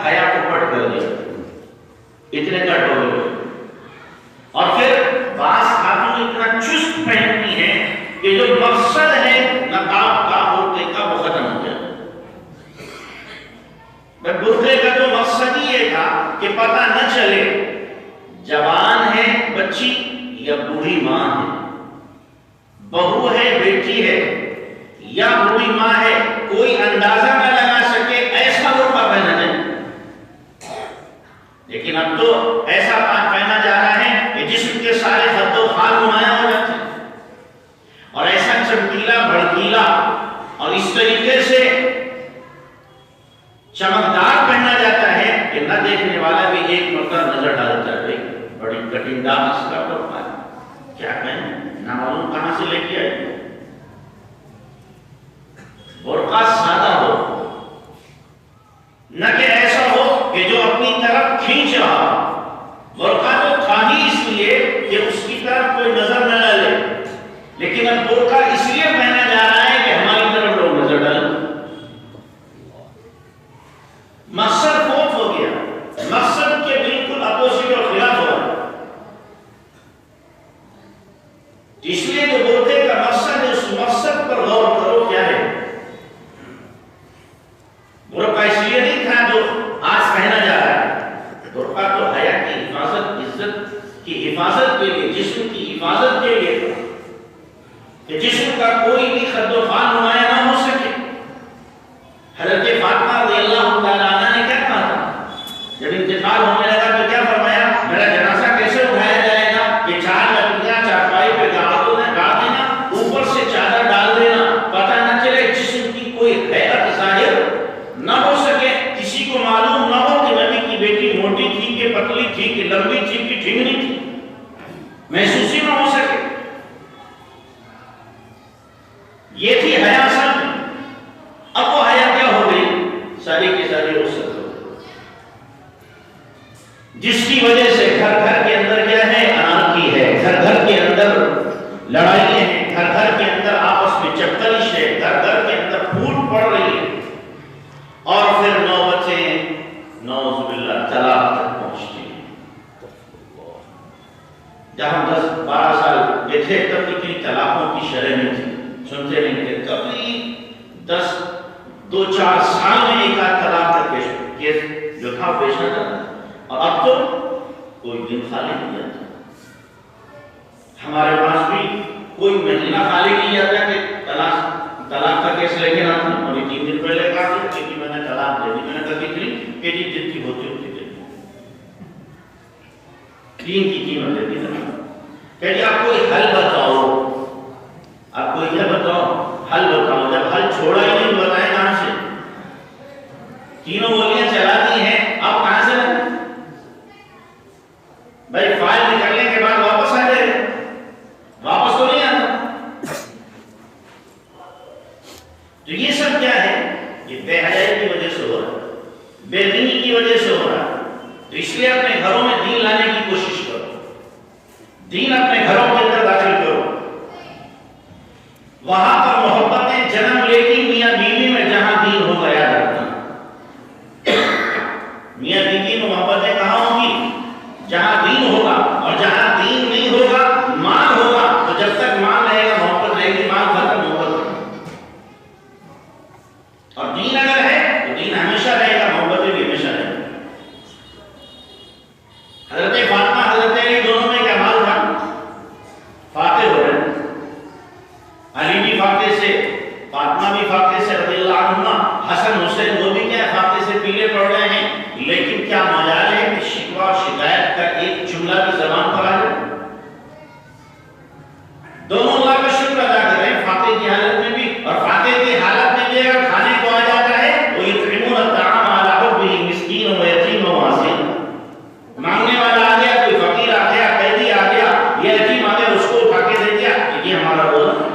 حیا کو پٹ کر دیا، اتنے کٹ ہو گئے. اور پھر بعض خاتون اتنا چست پہنتی ہیں کہ جو مقصد ہے نقاب کا برقعے کا وہ ختم ہو جائے. برقعے کا جو مقصد ہی یہ تھا کہ پتہ نہ چلے جوان ہے بچی یا بوڑھی ماں ہے، بہو ہے بیٹی ہے یا بوڑھی ماں ہے، کوئی اندازہ نہ لگا سکے ایسا برقع پہنا جائے. لیکن اب تو ایسا پہنا جا رہا ہے کہ جسم کے سارے خد و خال نمایاں ہو جاتے ہیں، اور ایسا چمکیلا بھڑکیلا اور اس طریقے سے چمکدار پہنا جاتا ہے کہ نہ دیکھنے والا بھی ایک مرتبہ نظر ڈالتا ہے بڑی کٹھن داس کا برقع ہے، کیا کہیں نہ معلوم کہاں سے لے کے آئے. برقع سادہ ہو، نہ کہ ایسا ہو کہ جو اپنی طرف کھینچ رہا. برقع تو تھا ہی اس لیے کہ اس کی طرف کوئی نظر نہ ڈالے، لیکن اب برقع اس لیے پہنا جا رہا ہے کہ ہماری طرف لوگ نظر ڈالیں. مقصد فوت ہو گیا، مقصد کے بالکل اپوزٹ اور خلاف ہو رہا ہے. اس لیے جو برقعے کا مقصد ہے اس مقصد پر غور کرو کیا ہے. برقع اس لیے نہیں تھا جو آج پہنا جا رہا ہے. برقع تو حیا کی حفاظت، عزت کی حفاظت کے لیے، جسم کی حفاظت کے لیے تھا کہ جسم کا کوئی بھی خد و خال نمایاں نہ ہو سکے. حضرت فاطمہ رضی اللہ تعالیٰ عنہ نے کیا کہا تھا جب انتقال ہونے لگا تو کیا فرمایا؟ میرا جنازہ کیسے اٹھایا جائے گا؟ یہ 4 لکڑیاں چارپائی پہ گاڑ دینا، اوپر سے چادر ڈال دینا، پتہ نہ چلے جسم کی کوئی حیرت ظاہر نہ ہو سکے، کسی کو معلوم نہ ہو کہ نبی کی بیٹی موٹی تھی کہ پتلی تھی کہ لمبی تھی کہ ٹھنگنی تھی، محسوس ہی نہ ہو سکے. یہ تھی حیا اصل میں. اب وہ حیا کیا ہو گئی؟ ساری کی ساری رخصت ہو گئی، جس کی وجہ سے گھر گھر کے اندر کیا ہے؟ انارکی ہے، گھر گھر کے اندر لڑائیاں ہیں، گھر گھر کے اندر آپس میں چپتلش ہے، گھر گھر کے اندر پھوٹ پڑ رہی ہے، اور پھر نوبتیں نعوذ باللہ طلاق تک پہنچتی ہیں. جب ہم 10-12 سال کے تھے تب اتنی طلاقوں کی شرح نہیں تھی، سنتے نہیں تھے. کبھی 2-4 سال میں ایک آدھ طلاق کا کیس جو تھا پیش نہ کرتا، اور اب تو کوئی دن خالی نہیں جاتا. ہمارے پاس بھی کوئی مہینہ خالی نہیں جاتا کہ طلاق کا کیس لے کے نہ تھا. اور 3 دن پہلے کہا تھا کہ میں نے طلاق دے دی، میں نے کہا کتنی؟ کہ جی جتنی ہوتی ہوتی دے دی. 3 کی قیمت دے دی نا. کہ جی آپ کوئی حل بتاؤ، آپ کوئی کیا بتاؤ؟ حل بتاؤ. جب حل چھوڑا ہی نہیں بتائیں کہاں سے؟ تینوں گولیاں چلا دی ہیں، آپ کہاں سے لیں؟ بھائی فائل نکلنے کے بعد واپس آ جائے، واپس تو نہیں آتا. تو یہ سب کیا ہے؟ یہ بے حیائی کی وجہ سے ہو رہا ہے، بے دینی کی وجہ سے ہو رہا ہے. تو اس لیے اپنے گھروں میں دین لانے کی کوشش کرو، دین اپنے گھروں کے اندر داخل کرو. وہاں پر محبتیں جنم لے گی میاں بیوی میں جہاں دین ہو گیا کرتا. میاں بیوی میں محبتیں کہاں ہوں گی؟ جہاں دین ہوگا. اور جہاں دین نہیں ہوگا، مال ہوگا، تو جب تک مال رہے گا محبت رہے گی، مال ختم محبت ختم. اور دین اگر ہے تو دین ہمیشہ رہے گا، محبتیں بھی ہمیشہ رہے گی. حضرت فاطمہ حضرت علی دونوں میں کیا مال تھا؟ فاتح ہو رہے، علی بھی فاتح سے، فاطمہ بھی فاتح سے رضی اللہ عنہ، حسن حسین وہ بھی کیا فاتح سے پیلے پڑ رہے ہیں. لیکن کیا مجال ہے کہ شکوہ شکایت کا ایک جملہ بھی زبان پر آ جائے؟ دونوں اللہ کا شکر ادا کر رہے ہیں، فاتح کی حالت میں بھی اور فاتح کی حالت میں بھی. اگر کھانے کو آ جاتا ہے وہ یطعمون الطعام علی حبہ مسکین و یتیم و اسیر. مانگنے والا آ گیا، کوئی فقیر آ گیا، قیدی آ گیا، یہ یتیم آ گیا، اس کو اٹھا کے دے دیا. یہ ہمارا روزہ ہے.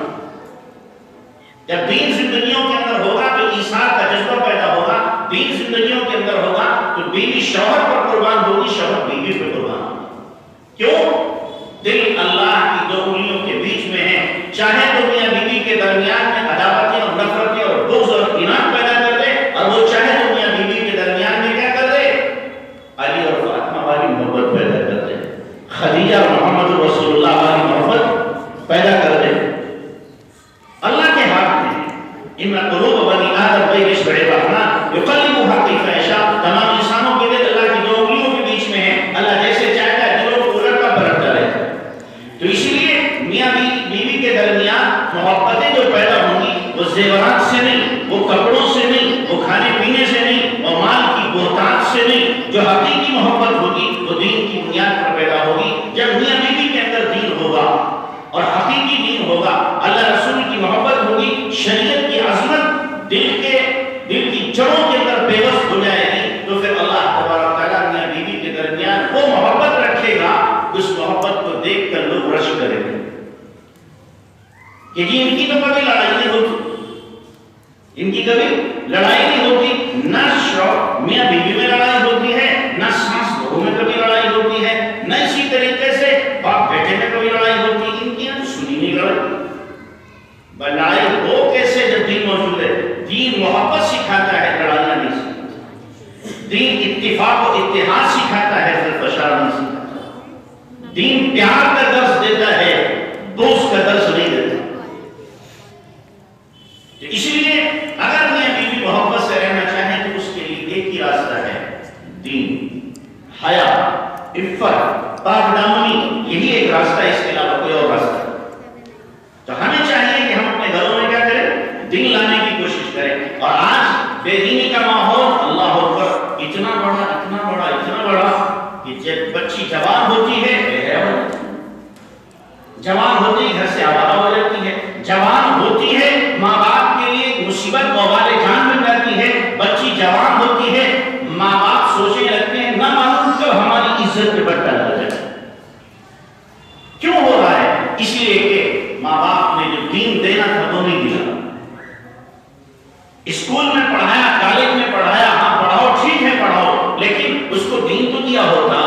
جب دین زندگیوں کے اندر ہوگا تو ایثار کا جذبہ پیدا ہوگا. دین زندگیوں کے اندر ہوگا تو بیوی شوہر پر قربان ہوگی، شوہر بیوی پر قربان ہوگی. کیوں؟ دل اللہ کی 2 انگلیوں کے بیچ میں ہے. چاہے تو میاں بیوی کے درمیان میں عداوتیں اور نفرتیں اور بغض اور اناد پیدا کر دے، اور وہ چاہے تو میاں بیوی کے درمیان میں کیا کر دے؟ تو کبھی لڑائی نہیں ہوتی، ان کی کبھی لڑائی نہیں ہوتی، نہ شوق میاں بیوی میں لڑائی ہوتی ہے، نہ ساس بہو میں کبھی لڑائی ہوتی ہے، نہ اسی طریقے سے باپ بیٹے میں کبھی لڑائی ہوتی ہے. ان کی تو سنی نہیں لڑائی. لڑائی ہو کیسے جب دین موجود ہے؟ دین محبت سکھاتا ہے، لڑائیاں نہیں سکھاتا. دین اتفاق و اتحاد سکھاتا ہے، پھر فشار نہیں سکھاتا. دین پیار کا درس دیتا ہے، دوست کا درس نہیں دیتا. اس لیے اگر میاں بیوی محبت سے رہنا چاہیں تو اس کے لیے ایک ہی راستہ ہے، دین، حیا، عفت، پاک دامنی. یہی ایک راستہ ہے، اس کے علاوہ کوئی اور راستہ نہیں. تو ہمیں چاہیے کہ ہم اپنے گھروں میں کیا کریں؟ دین لانے کی کوشش کریں. اور آج بے دینی کا ماحول اللہ اکبر اتنا بڑا کہ جب بچی جوان ہوتی ہے، جوان ہوتی ہے گھر سے آوارہ ہو جاتی ہے، جوان ہوتی ہے ماں باپ کے لیے مصیبت وبال جان بن جاتی ہے. بچی جوان ہوتی ہے، ماں باپ سوچنے لگتے ہیں نہ معلوم کب ہماری عزت پہ بٹا لگ جائے. کیوں ہو رہا ہے؟ اس لیے کہ ماں باپ نے جو دین دینا تھا وہ نہیں دیا. اسکول میں پڑھایا، کالج میں پڑھایا، ہاں پڑھاؤ ٹھیک ہے پڑھاؤ، لیکن اس کو دین تو دیا ہوتا،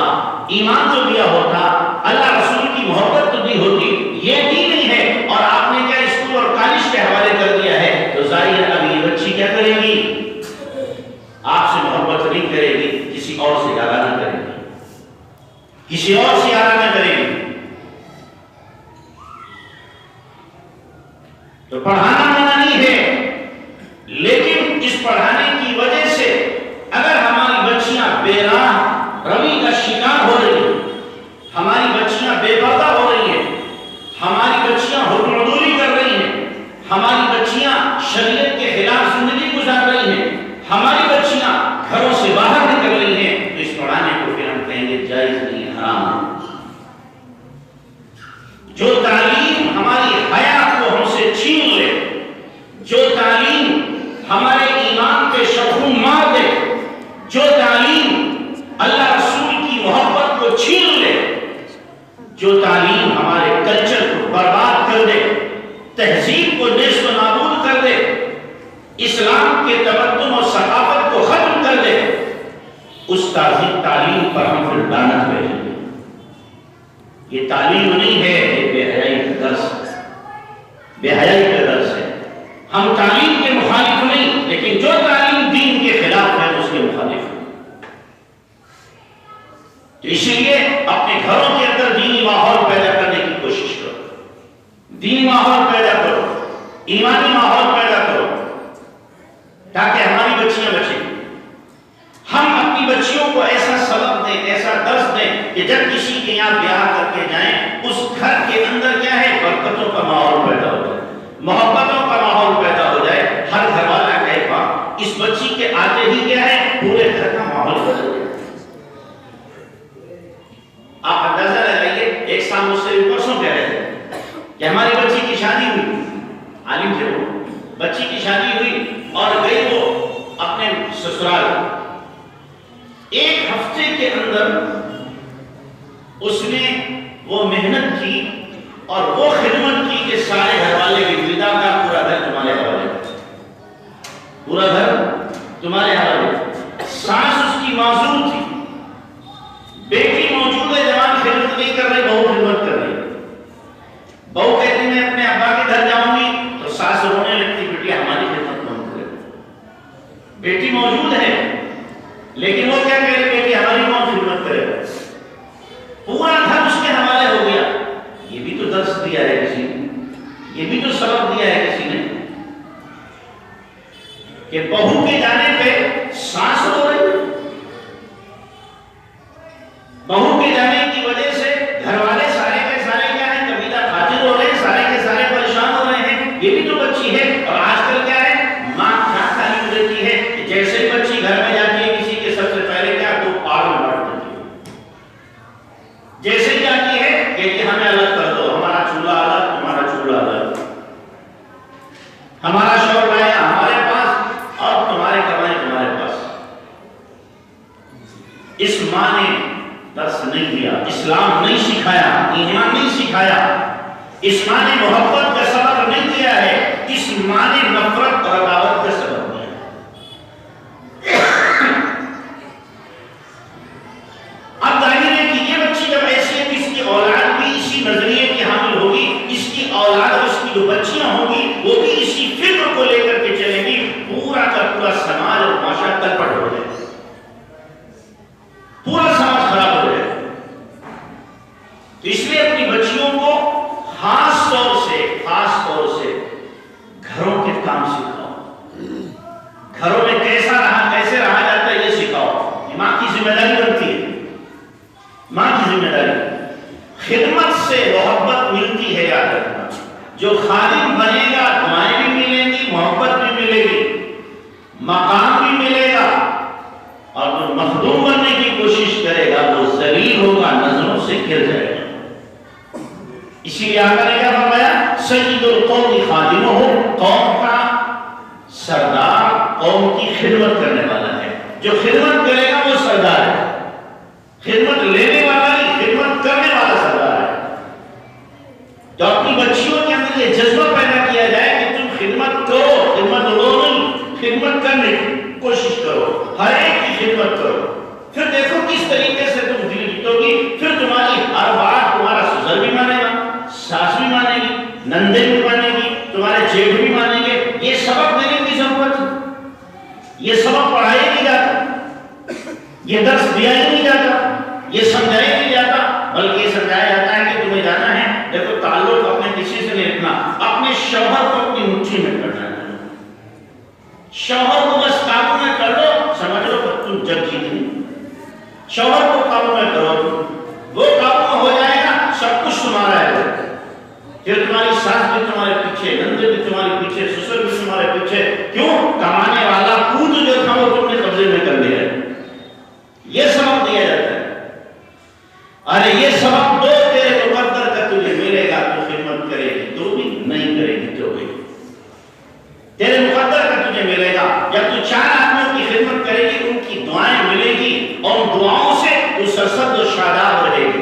ایمان تو دیا ہوتا، اللہ رسول کی محبت تو دی ہوتی. یہ دین نہیں ہے اور آپ نے کیا اسکول اور کالج کے حوالے کر دیا ہے. تو ظاہر ہے اب یہ بچی کیا کرے گی؟ آپ سے محبت نہیں کرے گی، کسی اور سے ارادہ نہ کرے گی، کسی اور سے ارادہ نہ کرے گی. تو پڑھانا منع نہیں ہے، لیکن اس پڑھانے کی وجہ سے اگر ہماری بچیاں بے راہ روی کا شکار ہو رہی ہیں، ہماری بچیاں بے پردہ ہو رہی ہیں، ہماری بچیاں حکمردوری کر رہی ہیں، ہماری بچیاں شریعت کے خلاف زندگی گزار رہی ہیں، ہماری بچیاں گھروں سے باہر نکل رہی ہیں، تو اس پڑھانے کو پھر ہم کہیں گے جائز نہیں، حرام ہے. جو تعلیم ہماری حیات کو ہم سے چھین لے، جو تعلیم ہمارے ایمان پہ شبہوں مار دے، جو تعلیم اللہ رسول کی محبت کو چھین لے، جو تعلیم ہمارے کلچر کو برباد کر دے، تہذیب کو نیست و نابود کر دے، اسلام کے تمدن اور ثقافت کو ختم کر دے، اس تعلیم پر ہم پھر لعنت بھیجیں گے. یہ تعلیم نہیں ہے، یہ بے حیائی کا درس ہے، بے حیائی کا درس ہے. ہم تعلیم کے مخالف نہیں، لیکن جو تعلیم دین کے خلاف ہے اس کے مخالف ہے. تو اسی لیے اپنے گھروں کے اندر دینی ماحول پیدا کرنے کی کوشش کرو، دینی ماحول پیدا کرو، ایمانی ماحول پیدا کرو، تاکہ ہماری بچیاں بچیں. ہم اپنی بچیوں کو ایسا سبق دیں، ایسا درس دیں کہ جب کسی کے یہاں بیاہ کر کے جائیں، اس گھر کے اندر کیا ہے؟ برکتوں کا ماحول پیدا ہو جائے، محبتوں کا ماحول پیدا ہو جائے. ہر گھر والا کہے گا اس بچی کے آتے ہی کیا ہے؟ پورے گھر کا ماحول بدل جائے. آپ اندازہ لگائیے، ایک سال مجھ سے پرسوں کہہ رہے تھے کہ ہماری بچی کی شادی ہوئی، عالم تھے وہ، بچی کی شادی ہوئی اور گئی وہ اپنے سسرال. ایک ہفتے کے اندر اس نے وہ محنت کی اور وہ خدمت کی کہ سارے گھر والے کی ودا کا پورا گھر تمہارے حوالے، پورا گھر تمہارے حوالے. ساس اس کی معذور تھی، بیٹی موجود ہے، جوان خدمت نہیں کر رہی، بہو خدمت کر رہی. بہو کہتی میں اپنے ابا کے گھر جاؤں گی تو ساس رونے لگتی، بیٹی ہماری خدمت کون کرے. بیٹی موجود ہے لیکن وہ کیا کہہ رہی، بیٹی ہماری کون خدمت کرے. پورا گھر اس کے حوالے ہو گیا. یہ بھی تو درس دیا ہے کسی نے، یہ بھی تو سبق دیا ہے کسی نے کہ بہو کے جانے پہ سانس رو رہی، بہو کے جانے کی وجہ سے گھر والے سارے کے سارے کیا ہیں؟ کبیلہ خاطر ہو رہے ہیں، سارے کے سارے پریشان ہو رہے ہیں. یہ بھی تو بچی ہے. اور آج کل کیا ہے؟ ماں کیا تعلیم دیتی ہے کہ جیسے بچی گھر میں جاتی ہے کسی کے سب سے پہلے کیا تو پاڑ میں بانٹ دیتی ہے. جیسے ہی آتی ہے کہ ہمیں الگ کر دو، ہمارا چولہا الگ، ہمارا چولہا الگ، ہمارا شوہر لایا ہمارے پاس اور تمہارے کمائے تمہارے پاس. اس ماں نے درس نہیں دیا، اسلام نہیں سکھایا، ایمان نہیں سکھایا. اس ماں نے محبت کا سبق نہیں دیا ہے. جسمانی نفرت اور عداوت کا سبب بنے. اب ظاہر ہے کہ یہ بچی جب ایسی ہے کہ اس کی اولاد بھی اسی نظریے کی حامل ہوگی، اس کی اولاد اور اس کی جو بچیاں ہوگی وہ بھی اسی فکر کو لے کر کے چلیں گی، پورا کا پورا سماج اور معاشرہ تلپٹ ہو جائے، پورا سماج خراب ہو جائے. تو اس لیے اپنی بچیوں کو خاص طور سے گھروں کے کام سکھاؤ، گھروں میں کیسے رہا جاتا ہے یہ سکھاؤ. یہ ماں کی ذمہ داری بنتی ہے، ماں کی ذمہ داری. خدمت سے محبت ملتی ہے، یاد رکھنا. جو خادم بنے گا دعائیں بھی ملیں گی، محبت بھی ملے گی، مقام بھی ملے گا. اور جو مخدوم بننے کی کوشش کرے گا وہ ذلیل ہوگا، نظروں سے گر جائے گا. اسی لیے آقا نے کیا فرمایا؟ سید القوم خادمہ، قوم کا سردار قوم کی خدمت کرنے والا ہے. جو خدمت کرے گا وہ سردار ہے، خدمت لینے والا نہیں، خدمت کرنے والا سردار ہے. تو اپنی بچیوں کے اندر یہ جذبہ پیدا کیا جائے کہ تم خدمت کرو، خدمت لو نہیں، خدمت کرنے کی کوشش کرو، ہر ایک کی خدمت کرو. پھر دیکھو کس طریقے سے تم دل جیتو گی. پھر تمہاری ہر بات تمہارا سسر بھی مانے گا، ساس بھی مانے گی، نندے بھی مانے گی، تمہارے جیٹھ بھی مانیں گے. یہ سبق دینے کی ضرورت ہے، یہ سبق پڑھایا نہیں جاتا، یہ درس دیا ہی نہیں جاتا، یہ سمجھایا نہیں جاتا، بلکہ یہ سمجھایا جاتا ہے کہ تمہیں جانا ہے. دیکھو تعلق اپنے کسی سے نہیں رکھنا، اپنے شوہر کو اپنی مٹھی میں کرنا ہے. شوہر کو بس قابو میں کر لو، سمجھ لو کہ تم جب جیت گئی. شوہر کو قابو میں کرو، وہ قابو میں ہو جائے گا، سب کچھ تمہارا ہے. پھر تمہاری ساس بھی تمہارے پیچھے، نندے بھی تمہارے پیچھے، سسر بھی تمہارے پیچھے. کیوں؟ کمانے والا پوت جو تھا وہ تم نے قبضے میں کر لیا ہے. یہ سبق دیا جاتا ہے. ارے یہ سبق دو، تیرے مقدر کا تجھے ملے گا، تو خدمت کرے گی تو بھی، نہیں کرے گی تو بھی. تیرے مقدر کا تجھے ملے گا. جب تو 4 آدمیوں کی خدمت کرے گی، ان کی دعائیں ملے گی، اور ان دعاؤں سے تو سرسبز و شاداب رہے گی.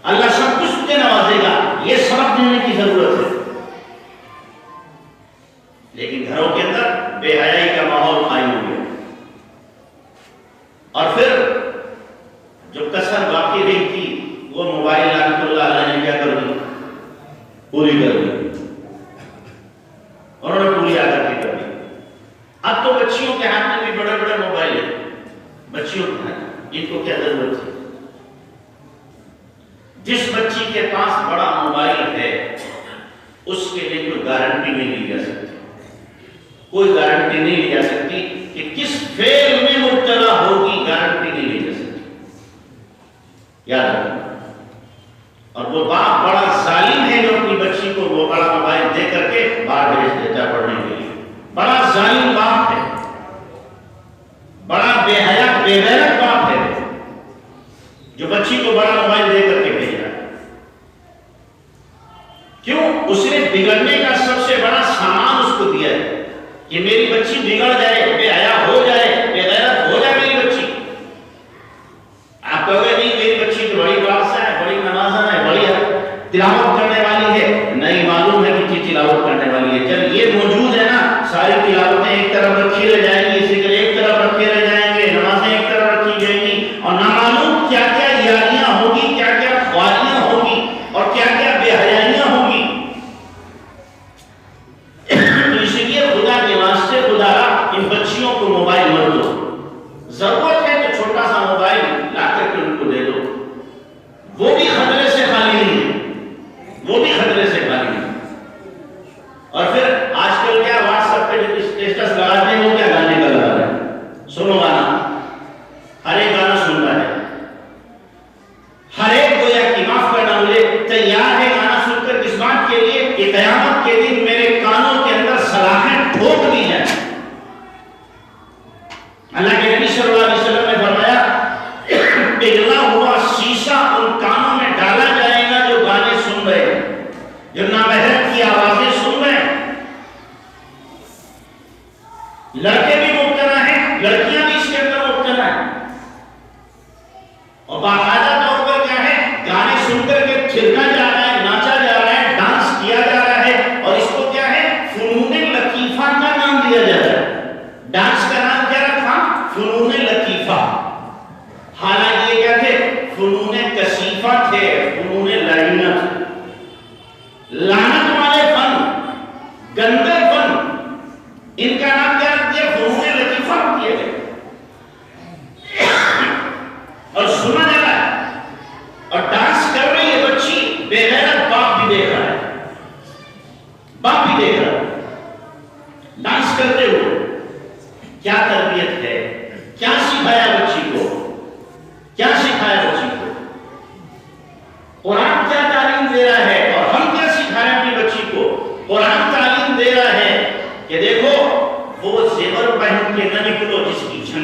اللہ سب کچھ تجھے نوازے گا. یہ سبق دینے کی ضرورت ہے. لیکن گھروں کے اندر بے حیائی کا ماحول قائم ہو گیا. اور پھر جو کسر باقی رہی تھی وہ موبائل لعنت اللہ علیہ نے کیا کر دی؟ پوری کر دی. انہوں نے پوری آ کر دی. اب تو بچیوں کے ہاتھ میں بھی بڑے بڑے موبائل ہیں. بچیوں کے ہاتھ، ان کو کیا ضرورت ہے؟ جس بچی کے پاس بڑا موبائل ہے اس کے لیے کوئی گارنٹی نہیں لی جا سکتی، کوئی گارنٹی نہیں لی جا سکتی کہ کس فعل میں مبتلا ہوگی، گارنٹی نہیں لی جا سکتی. یاد رکھنا. اور وہ باپ بڑا ظالم ہے جو اپنی بچی کو وہ بڑا موبائل دے کر کے باہر بھیج دیتا پڑھنے کے لیے. بڑا ظالم باپ ہے، بڑا بے حیا بے غیرت باپ ہے جو بچی کو بڑا موبائل دے کر کے بھیج رہا ہے. کیوں؟ اس نے بگڑنے کا سب سے بڑا سامان اس کو دیا ہے کہ میری بچی بگڑ جائے، بے حیا ہو جائے، بے غیرت ہو جائے میری بچی. آپ کہو گے نہیں میری بچی تو بڑی بارسہ ہے، بڑی نمازن ہے، بڑی تلاوت کرنے والی ہے. نہیں معلوم ہے کہ تلاوت کرنے والی ہے. جب یہ موجود ہے نا، ساری تلاوتیں ایک طرف رکھی رہ جائیں گی، ذکر ایک طرف رکھے رہ جائیں گے، نمازیں ایک طرف رکھی جائیں گی، اور نہ معلوم کیا کیا یاریاں ہوگی، کیا کیا خواریاں ہوگی، اور کیا کیا بے حیائیاں ہوگی. تو اس لیے خدا کے واسطے خدا ان بچیوں کو موبائل مت دو. ضرورت ہے تو چھوٹا سا موبائل لا کر کے ان کو دے دو. وہ بھی خطرے سے خالی نہیں ہے، وہ بھی خطرے سے خالی نہیں. اور پھر آج کل کیا واٹس ایپ پہ جو اسٹیٹس لگاتے ہیں وہ کیا گانے کا لگا رہے ہیں؟ سنو گانا، ہر ایک گانا سن رہا ہے، ہر ایک گویا کہ معاف کرنا مجھے تیار ہے گانا سن کر اس بات کے لیے کہ قیامت کے دن میرے کانوں کے اندر صلاحیں ٹھوک دی جائیں. اللہ کے نبی صلی اللہ علیہ وسلم نے فرمایا پگھلا ہوا شیشہ ان کانوں میں ڈالا جائے گا جو گانے سن رہے ہیں، جو نامحرم کی آوازیں سن رہے ہیں. لڑکے بھی مبتلا ہیں، لڑکیاں بھی اس کے اندر مبتلا ہیں، اور باقاعدہ طور پر کیا ہے، گانے سن کر کے کھیلنا جا رہا ہے، ناچا جا رہا ہے، ڈانس کیا جا رہا ہے. اور اس کو کیا ہے،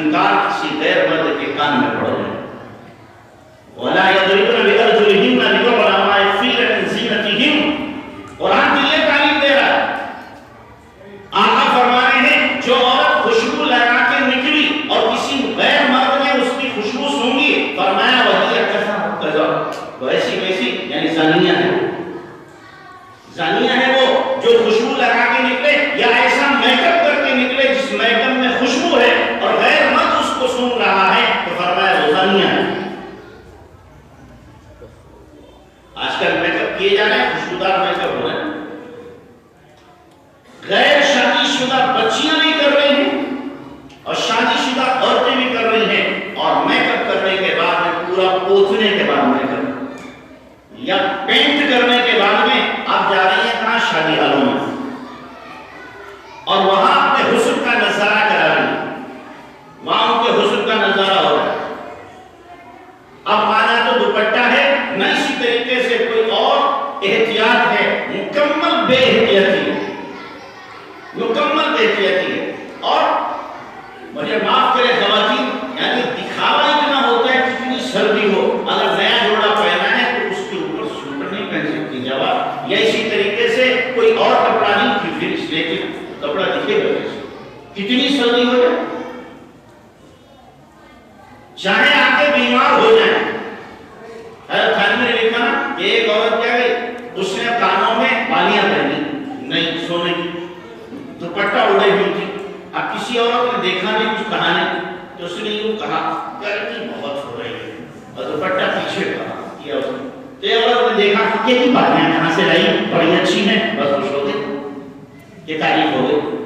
جھنکار کسی غیر مرد کے کان میں پڑ جائے. وَلَا يَضْرِبْنَ بِأَرْجُلِهِنَّ لِيُعْلَمَ مَا يُخْفِينَ مِن زِينَتِهِنَّ. قرآن کی یہ تعلیم دے رہا ہے. آقا فرما رہے ہیں جو عورت خوشبو لگا کے نکلی اور کسی غیر مرد نے اس کی خوشبو سونگی، فرمایا وَهِيَ كَذَا ویسی ویسی، یعنی زانیہ ہے. زانیہ ہے وہ جو خوشبو لگا کے نکلے یا ایسا میک اپ کر کے نکلے جس میک اپ میں خوشبو ہے اور غیر مرد اس کو سونگ رہا ہے، تو فرمایا وہ زانیہ ہے. آج کل میک اپ کیے جا رہے ہیں، خوشبودار میک اپ ہو رہے ہیں. غیر شادی شدہ بچیاں بھی کر رہی ہیں اور شادی شدہ عورتیں بھی کر رہی ہیں، اور میک اپ کرنے کے بعد میں پورا پوچھنے کے بعد میک اپ یا پینٹ کرنے کے بعد میں آپ جا رہی ہیں کہاں؟ شادی حالوں میں، اور وہاں اپنے حسن کا نظارہ کرا رہی ہیں، وہاں ان کے حسن کا نظارہ ہو رہا ہے. اب مانا تو دوپٹہ ہے، نہ اسی طریقے سے کوئی اور احتیاط ہے، مکمل بے احتیاطی ہے، مکمل بے احتیاطی ہے. اور مجھے معاف کرے خواتین، یعنی دکھاوا اتنا ہوتا ہے کتنی سردی ہو، اگر نیا جوڑا پہنا ہے تو اس کے اوپر سوٹر نہیں پہن سکتی جواب، یا اسی طریقے سے کوئی اور کپڑا نہیں کی پھر اس لیے کہ کپڑا دکھے گا کتنی سردی ہو جائے. چاہے آ کے بیمار ہو جائیں. حضرت خانم نے لکھا نا کہ ایک عورت کیا گئی، اس نے کانوں میں بالیاں پہنی نہیں سونے کی، دوپٹہ اڑے ہوئی تھی. اب کسی عورت نے دیکھا نہیں، کچھ کہا نہیں، تو اس نے یوں کہا گرمی بہت ہو رہی ہے، اور دوپٹہ پیچھے کیا اس نے. تو یہ عورت نے دیکھا کہ یہ بالیاں کہاں سے لائی، بڑی اچھی ہیں، بس خوش ہو گئی، یہ تعریف ہو گئی.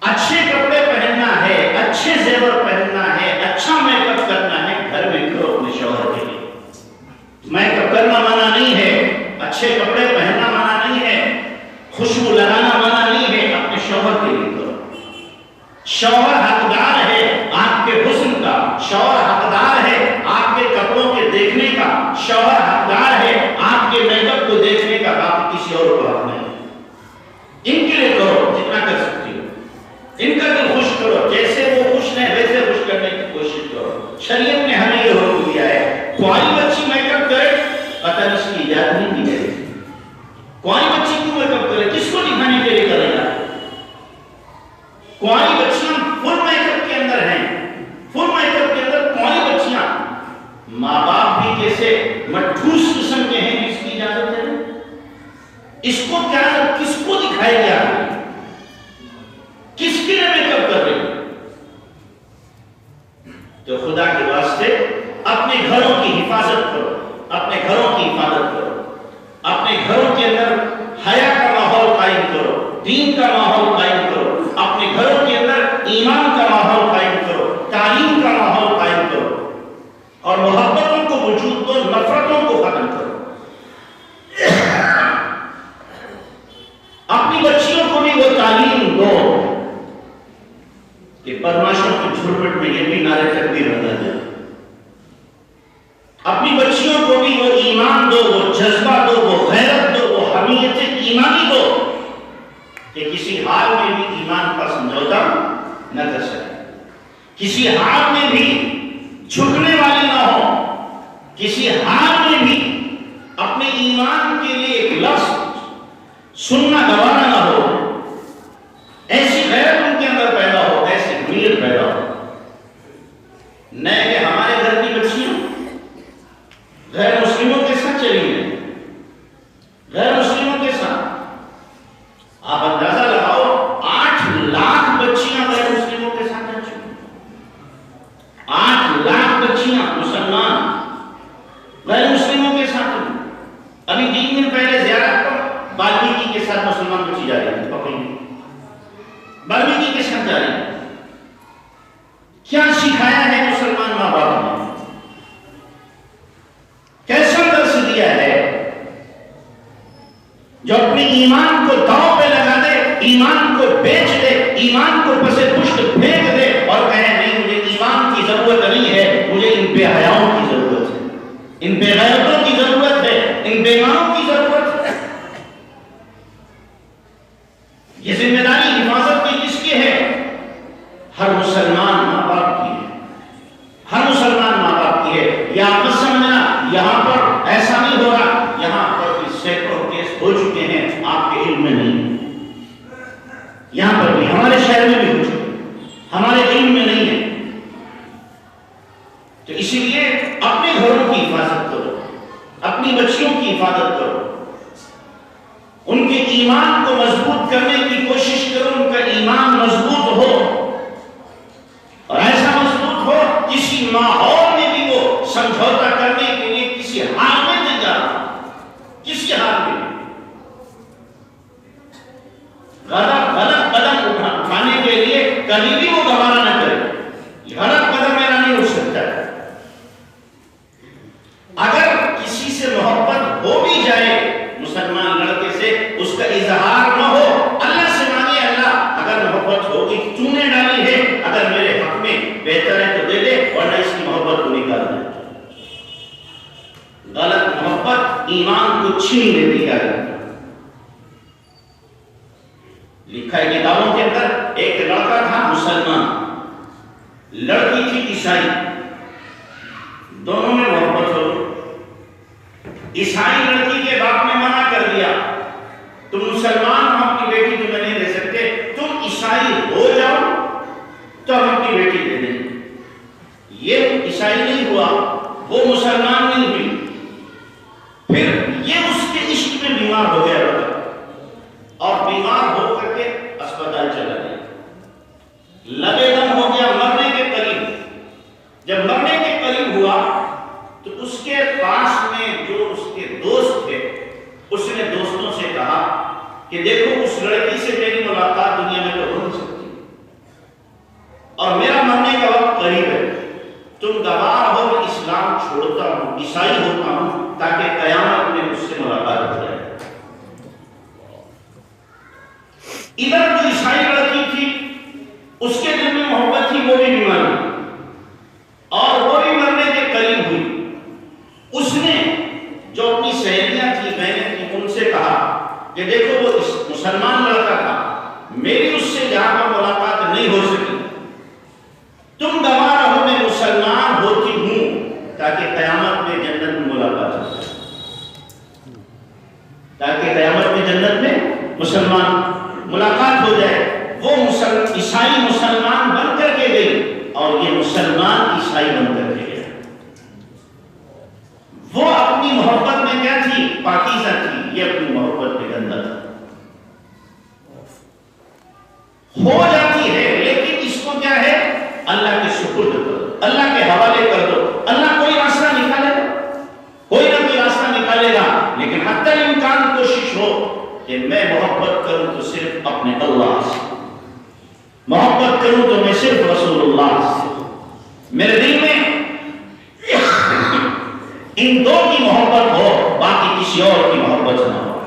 اچھے کپڑے پہننا ہے، اچھے زیور پہننا ہے، اچھا میک اپ کرنا ہے، گھر میں کرو اپنے شوہر کے لیے. میک اپ کرنا منع نہیں ہے، اچھے کپڑے پہننا منع نہیں ہے، خوشبو لگانا منع نہیں ہے، اپنے شوہر کے لیے کرو. شوہر حقدار ہے آپ کے حسن کا، شوہر حقدار ہے آپ کے کپڑوں کے دیکھنے کا، شوہر حقدار ہے آپ کے میک اپ کو دیکھنے کا، آپ کسی اور کو حق نہیں. ان کے لیے کرو جتنا کر سکتی ہو، ان کا دل خوش کرو، جیسے وہ خوش ہیں ویسے خوش کرنے کی کوشش کرو. شریعت نے ہمیں یہ حکم دیا ہے. کوئی بچی میک اپ کرے قطعاً اس کی اجازت نہیں دی گئی. کوئی بچی کیوں میک اپ کرے، کس کو دکھانے کے لیے کرے گا؟ کوئی بچیاں فل میک اپ کے اندر ہیں، فل میک اپ کے اندر کوئی بچیاں، ماں باپ بھی کیسے مٹھوس قسم کے ہیں جس کی اجازت ہے. اس کو کیا، کس کو دکھائے گیا، کس کے لیے میک اپ کر رہے ہیں؟ تو خدا کے واسطے اپنے گھروں کی حفاظت کرو، اپنے گھروں کی حفاظت کرو، اپنے گھروں کے اندر حیا کا ماحول قائم کرو، دین کا ماحول قائم کرو، اپنے گھروں کے اندر ایمان کا ماحول قائم کرو، تعلیم کا ماحول قائم کرو، اور محبتوں کو وجود دو، نفرتوں کو ختم کرو. اپنی بچیوں کو بھی وہ تعلیم دو کہ بدماشوں کی جھرمٹ میں یہ بھی نعرے تکبیر ادا جائے. اپنی بچیوں کو بھی وہ ایمان دو، وہ جذبہ دو، وہ غیرت دو، وہ حمیت ایمانی دو کہ کسی حال میں بھی ایمان کا سمجھوتا نہ کر سکے، کسی حال میں بھی جھکنے والی نہ ہو، کسی حال میں بھی اپنے ایمان کے لیے ایک لفظ سننا گوارا نہ ہو. ایسی غیرت ان کے اندر پیدا ہو، ایسی حمیت پیدا ہو. نئے کہ ہمارے گھر کی بچیاں غیر مسلموں کے ساتھ چلی ہیں، غیر مسلموں کے ساتھ. آپ اندازہ لگاؤ 8 لاکھ بچیاں غیر مسلموں کے ساتھ رہ چکی ہیں. 8 لاکھ بچیاں مسلمان غیر مسلموں کے ساتھ. ابھی 3 دن پہلے زیارت پر بالمیکی کے ساتھ مسلمان بچی جا رہی ہے، پکڑی بالمیکی کے ساتھ جا رہی ہے. کیا سکھایا ہے مسلمان ماں باپ نے، کیسا درس دیا ہے؟ جو اپنے ایمان کو داؤ پہ لگا دے، ایمان کو بیچ دے، ایمان کو پسے پشت پھینک دے اور کہے نہیں مجھے ایمان کی ضرورت نہیں ہے، مجھے ان بے حیاؤں کی ضرورت ہے، ان بے غیرتوں کی ضرورت ہے، ان بے ایمانوں کی ضرورت ہے. یہ ذمہ داری ہوگی، ہمارے شہر میں بھی ہو چکی، ہمارے علم میں نہیں ہے۔ تو اسی لیے اپنے گھروں کی حفاظت کرو، اپنی بچیوں کی حفاظت کرو، ان کے ایمان کو مضبوط کرنے کی کوشش کرو، ان کا ایمان مضبوط ہو، اور ایسا مضبوط ہو کسی ماحول میں بھی وہ سمجھوتا کرنے کے لیے کسی حال میں نہیں جا رہا، کسی حال میں غلط قدم اٹھانے کے لیے کبھی بھی وہ گوارا نہ کرے، غلط قدم میرا نہیں اٹھ سکتا ہے۔ اگر کسی سے محبت ہو بھی جائے مسلمان لڑکے سے، اس کا اظہار نہ ہو، اللہ سے مانگے اللہ اگر محبت ہوگی تو نے ڈالی ہے، اگر میرے حق میں بہتر ہے تو دے دے، ورنہ اس کی محبت کو نکال دے۔ غلط محبت ایمان کو چھین لیتی ہے۔ لکھا ہے کتابوں کے اندر ایک لڑکا تھا مسلمان، لڑکی تھی عیسائی، دونوں میں محبت ہو گئی۔ عیسائی لڑکی کے باپ نے منع کر دیا، تم مسلمان ہو، اپنی بیٹی تمہیں نہیں دے سکتے، تم عیسائی ہو جاؤ تو ہم اپنی بیٹی دے دیں۔ یہ عیسائی نہیں ہوا، وہ مسلمان نہیں ہوئی، پھر یہ اس کے عشق میں بیمار ہو گیا لڑکا، اور بیمار ہو کر کے اسپتال چلا گیا، لبے دم ہو گیا، مرنے کے قریب۔ جب مرنے کے قریب ہوا تو اس کے پاس میں جو اس کے دوست تھے، اس نے دوستوں سے کہا کہ دیکھو اس لڑکی سے میری ملاقات دنیا میں تو ہو نہیں سکتی، اور میرا مرنے کا وقت قریب ہے، تم گواہ ہو میں اسلام چھوڑتا ہوں، عیسائی ہوتا ہوں، تاکہ قیامت میں اس سے ملاقات ہو جائے۔ ادھر جو عیسائی لڑکی تھی اس کے دل میں محبت تھی، وہ بھی بیمار ہوئی اور وہ بھی مرنے کے قریب ہوئی۔ اس نے جو اپنی سہیلیاں تھی، بہنیں تھیں، ان سے کہا کہ دیکھو وہ مسلمان لڑکا تھا، میری اس سے یہاں پر ملاقات نہیں ہو سکی، تم گواہ رہو میں مسلمان ہوتی ہوں تاکہ قیامت میں جنت میں ملاقات ہو جائے، تاکہ قیامت میں جنت میں مسلمان ملاقات ہو جائے۔ وہ عیسائی مسلمان بن کر کے گئی اور یہ مسلمان عیسائی بن کر کے گیا۔ وہ اپنی محبت میں کیا تھی؟ پاکیزہ تھی، یہ اپنی محبت میں گندا تھا۔ ہو جاتی ہے لیکن اس کو کیا ہے؟ اللہ کے سپرد کرو، اللہ کے حوالے کر دو، اللہ کوئی راستہ نکالے گا، کوئی نہ کوئی راستہ نکالے گا، لیکن حتی الامکان کوشش ہو کہ میں محبت کروں تو صرف اپنے اللہ سے، محبت کروں تو میں صرف رسول اللہ سے، میرے دل میں ان دو کی محبت ہو، باقی کسی اور کی محبت نہ ہو۔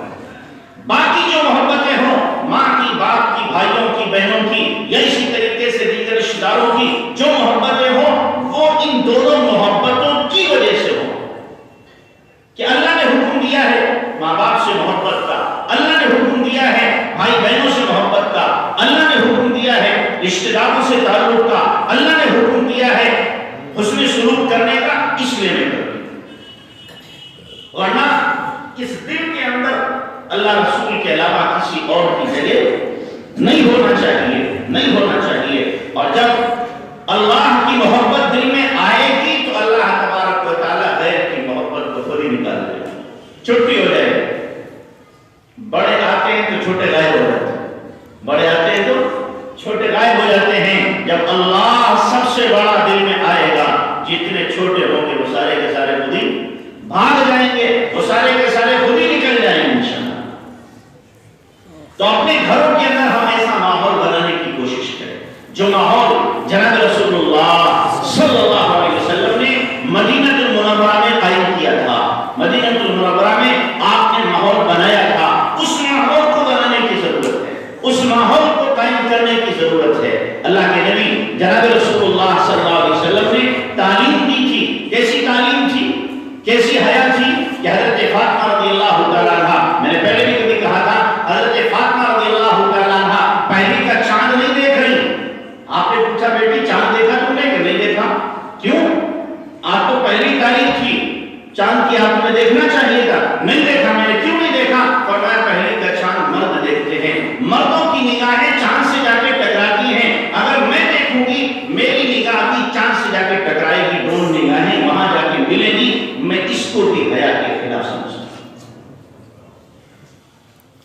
باقی جو محبتیں ہوں، ماں کی، باپ کی، بھائیوں کی، بہنوں کی، یا اسی طریقے سے دیگر رشتہ داروں کی جو محبتیں ہوں، وہ ان دونوں محبتوں کی وجہ سے ہوں کہ اللہ نے حکم دیا ہے ماں باپ سے محبت کا، اللہ نے حکم دیا ہے بھائی بہنوں سے محبت کا، اللہ نے حکم دیا ہے رشتہ داروں سے تعلق کا، اللہ نے حکم دیا ہے حسن سلوک کرنے کا، اس لیے میں کروں، ورنہ اس دل کے اندر اللہ رسول کے علاوہ کسی اور کی جگہ نہیں ہونا چاہیے، نہیں ہونا چاہیے۔ اور جب اللہ کی محبت دل میں آئے گی تو اللہ تبارک و تعالیٰ غیر کی محبت کو خود ہی نکال دے گا، چھٹی ہو جائے گی۔ بڑے آتے ہیں تو چھوٹے غائب ہو جاتے ہیں، بڑے آتے ہیں تو چھوٹے غائب ہو جاتے ہیں۔ جب اللہ سب سے بڑا دل میں آئے گا، جتنے چھوٹے ہوں گے وہ سارے کے سارے خود ہی بھاگ جائیں گے، وہ سارے کے سارے خود ہی نکل جائیں گے انشاءاللہ۔ تو اپنے گھروں کے اندر ہم ایسا ماحول بنانے کی کوشش کریں جو ماحول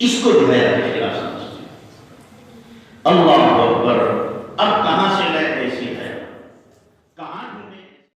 اس کو بھی حیا کے خلاف سمجھتے ہیں۔ اللہ